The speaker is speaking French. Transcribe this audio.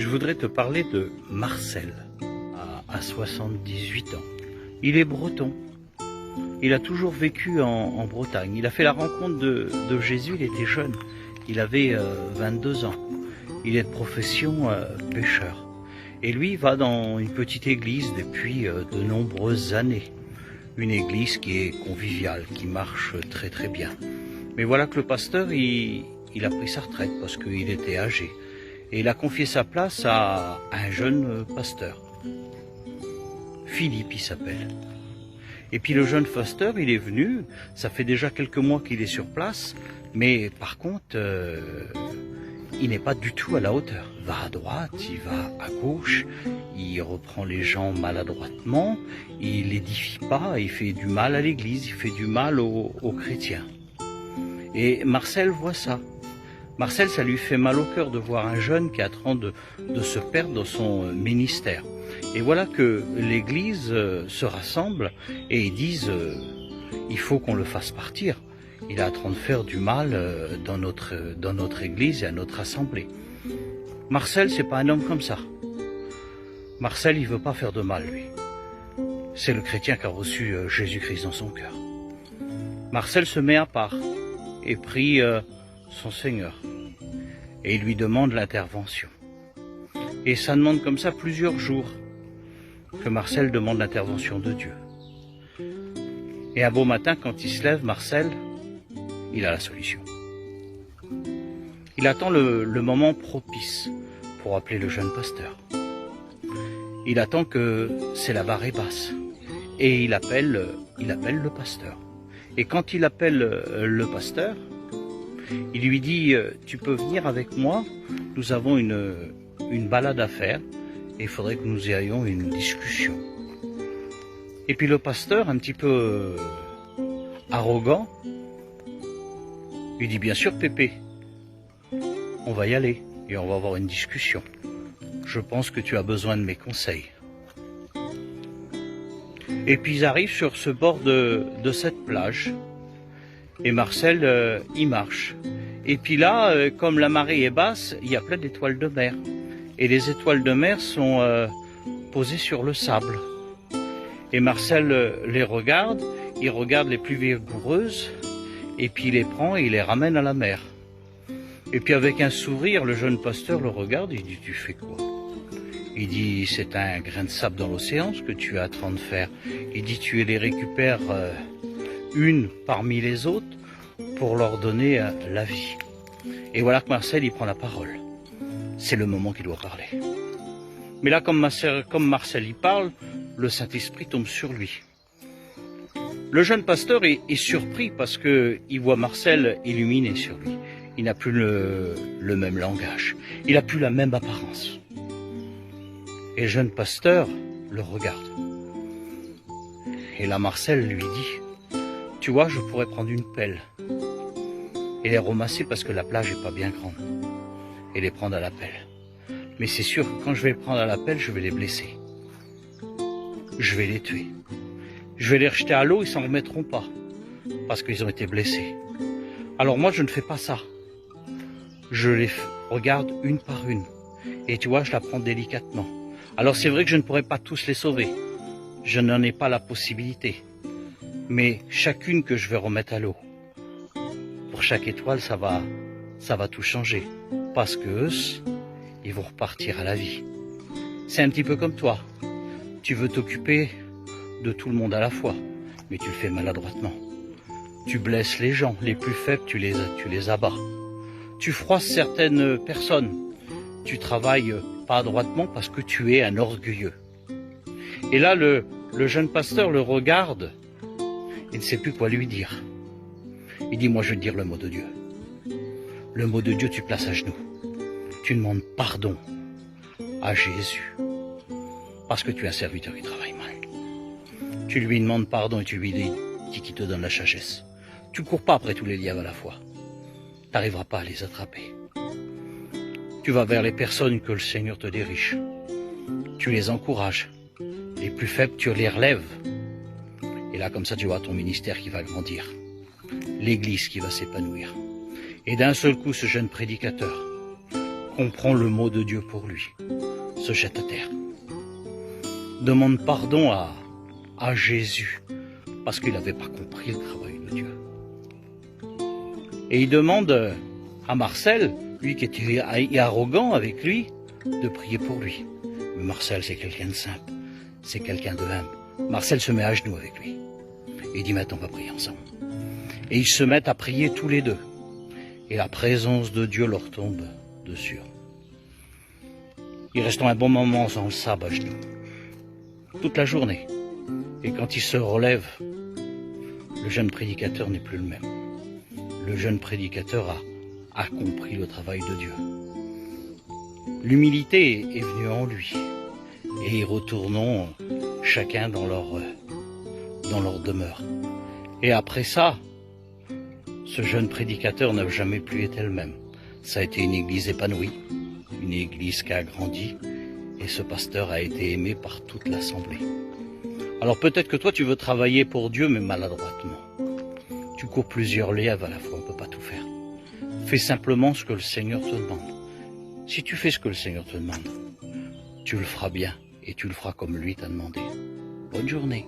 je voudrais te parler de Marcel, à 78 ans. Il est breton. Il a toujours vécu en Bretagne. Il a fait la rencontre de Jésus, il était jeune. Il avait 22 ans. Il est de profession pêcheur. Et lui, il va dans une petite église depuis de nombreuses années. Une église qui est conviviale, qui marche très très bien. Mais voilà que le pasteur, il a pris sa retraite parce qu'il était âgé. Et il a confié sa place à un jeune pasteur. Philippe, il s'appelle. Et puis le jeune pasteur, il est venu, ça fait déjà quelques mois qu'il est sur place, mais par contre, il n'est pas du tout à la hauteur. Il va à droite, il va à gauche, il reprend les gens maladroitement, il n'édifie pas, il fait du mal à l'église, il fait du mal aux chrétiens. Et Marcel voit ça. Marcel, ça lui fait mal au cœur de voir un jeune qui est en train de se perdre dans son ministère. Et voilà que l'église se rassemble et ils disent il faut qu'on le fasse partir. Il est en train de faire du mal dans notre église et à notre assemblée. Marcel, c'est pas un homme comme ça. Marcel, il veut pas faire de mal, lui. C'est le chrétien qui a reçu Jésus-Christ dans son cœur. Marcel se met à part et prie son Seigneur. Et il lui demande l'intervention. Et ça demande comme ça plusieurs jours que Marcel demande l'intervention de Dieu. Et un beau matin, quand il se lève, Marcel, il a la solution. Il attend le moment propice pour appeler le jeune pasteur. Il attend que c'est la marée basse. Et il appelle le pasteur. Et quand il appelle le pasteur, il lui dit « Tu peux venir avec moi, nous avons une balade à faire et il faudrait que nous ayons une discussion. » Et puis le pasteur, un petit peu arrogant, lui dit « Bien sûr Pépé, on va y aller et on va avoir une discussion. Je pense que tu as besoin de mes conseils. » Et puis ils arrivent sur ce bord de cette plage. Et Marcel, il marche. Et puis là, comme la marée est basse, il y a plein d'étoiles de mer. Et les étoiles de mer sont posées sur le sable. Et Marcel les regarde, il regarde les plus vigoureuses, et puis il les prend et il les ramène à la mer. Et puis avec un sourire, le jeune pasteur le regarde, il dit « Tu fais quoi ?» Il dit « C'est un grain de sable dans l'océan, ce que tu es en train de faire. » Il dit « Tu les récupères une parmi les autres pour leur donner la vie. » Et voilà que Marcel, il prend la parole. C'est le moment qu'il doit parler. Mais là, comme Marcel y parle, le Saint-Esprit tombe sur lui. Le jeune pasteur est surpris parce qu'il voit Marcel illuminé sur lui. Il n'a plus le même langage. Il n'a plus la même apparence. Et le jeune pasteur le regarde. Et là, Marcel lui dit « Tu vois, je pourrais prendre une pelle et les ramasser parce que la plage n'est pas bien grande et les prendre à la pelle. Mais c'est sûr que quand je vais les prendre à la pelle, je vais les blesser. Je vais les tuer. Je vais les rejeter à l'eau, ils s'en remettront pas parce qu'ils ont été blessés. Alors moi, je ne fais pas ça. Je les regarde une par une et tu vois, je la prends délicatement. Alors c'est vrai que je ne pourrais pas tous les sauver. Je n'en ai pas la possibilité. Mais chacune que je vais remettre à l'eau, pour chaque étoile, ça va tout changer. Parce que eux, ils vont repartir à la vie. C'est un petit peu comme toi. Tu veux t'occuper de tout le monde à la fois, mais tu le fais maladroitement. Tu blesses les gens, les plus faibles, tu les abats. Tu froisses certaines personnes. Tu travailles pas adroitement parce que tu es un orgueilleux. Et là, le jeune pasteur le regarde. Il ne sait plus quoi lui dire. Il dit, moi je vais te dire le mot de Dieu. Le mot de Dieu, tu places à genoux. Tu demandes pardon à Jésus. Parce que tu es un serviteur qui travaille mal. Tu lui demandes pardon et tu lui dis qu'il te donne la sagesse. Tu ne cours pas après tous les lièvres à la fois. Tu n'arriveras pas à les attraper. Tu vas vers les personnes que le Seigneur te dirige. Tu les encourages. Les plus faibles, tu les relèves. Et là, comme ça, tu vois ton ministère qui va grandir. L'église qui va s'épanouir. Et d'un seul coup, ce jeune prédicateur comprend le mot de Dieu pour lui, se jette à terre. Demande pardon à Jésus, parce qu'il n'avait pas compris le travail de Dieu. Et il demande à Marcel, lui qui était arrogant avec lui, de prier pour lui. Mais Marcel, c'est quelqu'un de simple, c'est quelqu'un de humble. Marcel se met à genoux avec lui. Et il dit, maintenant on va prier ensemble. Et ils se mettent à prier tous les deux. Et la présence de Dieu leur tombe dessus. Ils restent un bon moment sans le sable à genoux. Toute la journée. Et quand ils se relèvent, le jeune prédicateur n'est plus le même. Le jeune prédicateur a compris le travail de Dieu. L'humilité est venue en lui. Et ils retournent chacun dans leur demeure. Et après ça, ce jeune prédicateur n'a jamais plus été le même. Ça a été une église épanouie, une église qui a grandi, et ce pasteur a été aimé par toute l'assemblée. Alors peut-être que toi tu veux travailler pour Dieu, mais maladroitement. Tu cours plusieurs lièvres à la fois, on ne peut pas tout faire. Fais simplement ce que le Seigneur te demande. Si tu fais ce que le Seigneur te demande, tu le feras bien, et tu le feras comme lui t'a demandé. Bonne journée.